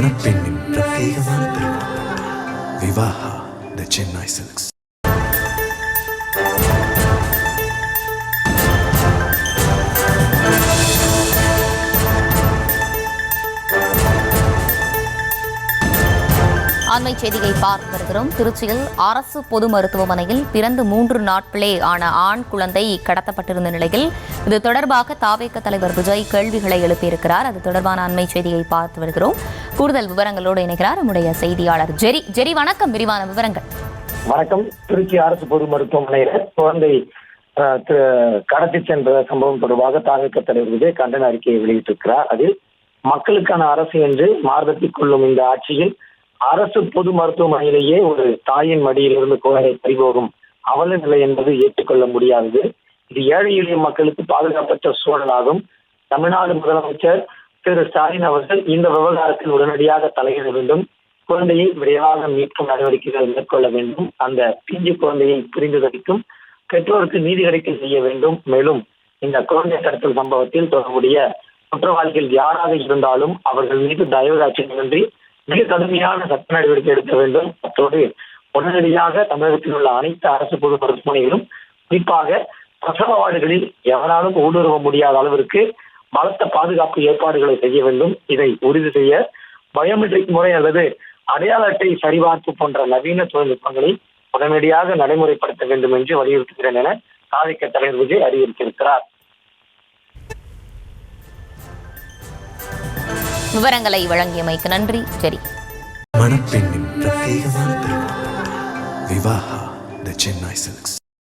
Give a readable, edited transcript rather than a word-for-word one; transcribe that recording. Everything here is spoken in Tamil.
மணப்பெண்ணின் பிரத்யேகமான திருமணம் விவாஹா தி சென்னை சில்க்ஸ். அண்மை செய்தியை பார்த்து வருகிறோம். திருச்சியில் அரசு பொது மருத்துவமனையில் பிறந்து 3 நாட்களே ஆன ஆண் குழந்தை கடத்தப்பட்டிருந்த நிலையில் இது தொடர்பாக தாவேக தலைவர் விஜய் கேள்விகளை எழுப்பியிருக்கிறார். அது தொடர்பான அண்மை செய்தியை பார்த்து வருகிறோம். கூடுதல் விவரங்களோடு இணைகிறார் நம்முடைய செய்தியாளர் ஜெரி. ஜெரி, வணக்கம். விரிவான விவரங்கள். வணக்கம். திருச்சி அரசு பொது மருத்துவமனையில் குழந்தை கடத்தி சென்ற சம்பவம் தொடர்பாக தாவேக தலைவர் விஜய் கண்டன அறிக்கையை வெளியிட்டிருக்கிறார். அதில் மக்களுக்கான அரசு என்று மார்பத்திக் கொள்ளும் இந்த ஆட்சியில் அரசு பொது மருத்துவமனையிலேயே ஒரு தாயின் மடியிலிருந்து குழந்தை பறிபோகும் அவல நிலை என்பது ஏற்றுக்கொள்ள முடியாதது. இது ஏழை எளிய மக்களுக்கு பாதுகாப்பற்ற சூழலாகும். தமிழ்நாடு முதலமைச்சர் திரு ஸ்டாலின் அவர்கள் இந்த விவகாரத்தில் உடனடியாக தலையிட வேண்டும். குழந்தையை விரைவாக மீட்கும் நடவடிக்கைகளை மேற்கொள்ள வேண்டும். அந்த பிஞ்சு குழந்தையை பிரிந்து தவிக்கும் பெற்றோருக்கு நீதி கிடைக்க செய்ய வேண்டும். மேலும் இந்த குழந்தை கடத்தல் சம்பவத்தில் தொடர்புடைய குற்றவாளிகள் யாராக இருந்தாலும் அவர்கள் மீது தயவு காட்சியின்றி மிக கடுமையான சட்ட நடவடிக்கை எடுக்க வேண்டும். அத்தோடு உடனடியாக தமிழகத்தில் உள்ள அனைத்து அரசு பொது மருத்துவமனைகளும் குறிப்பாக பிரசவ வார்டுகளில் எவராலும் ஊடுருவ முடியாத அளவிற்கு பலத்த பாதுகாப்பு ஏற்பாடுகளை செய்ய வேண்டும். இதை உறுதி செய்ய பயோமெட்ரிக் முறை அல்லது அடையாள அட்டை சரிபார்ப்பு போன்ற நவீன தொழில்நுட்பங்களை உடனடியாக நடைமுறைப்படுத்த வேண்டும் என்று வலியுறுத்துகிறேன் என தாவேக தலைவர் விஜய் அறிவுறுத்தியிருக்கிறார். விவரங்களை வழங்கியமைக்கு நன்றி ஜெரி. மணப்பெண்ணின் பிரத்யேகமான திருமணம் விவாஹா தி சென்னை சில்க்ஸ்.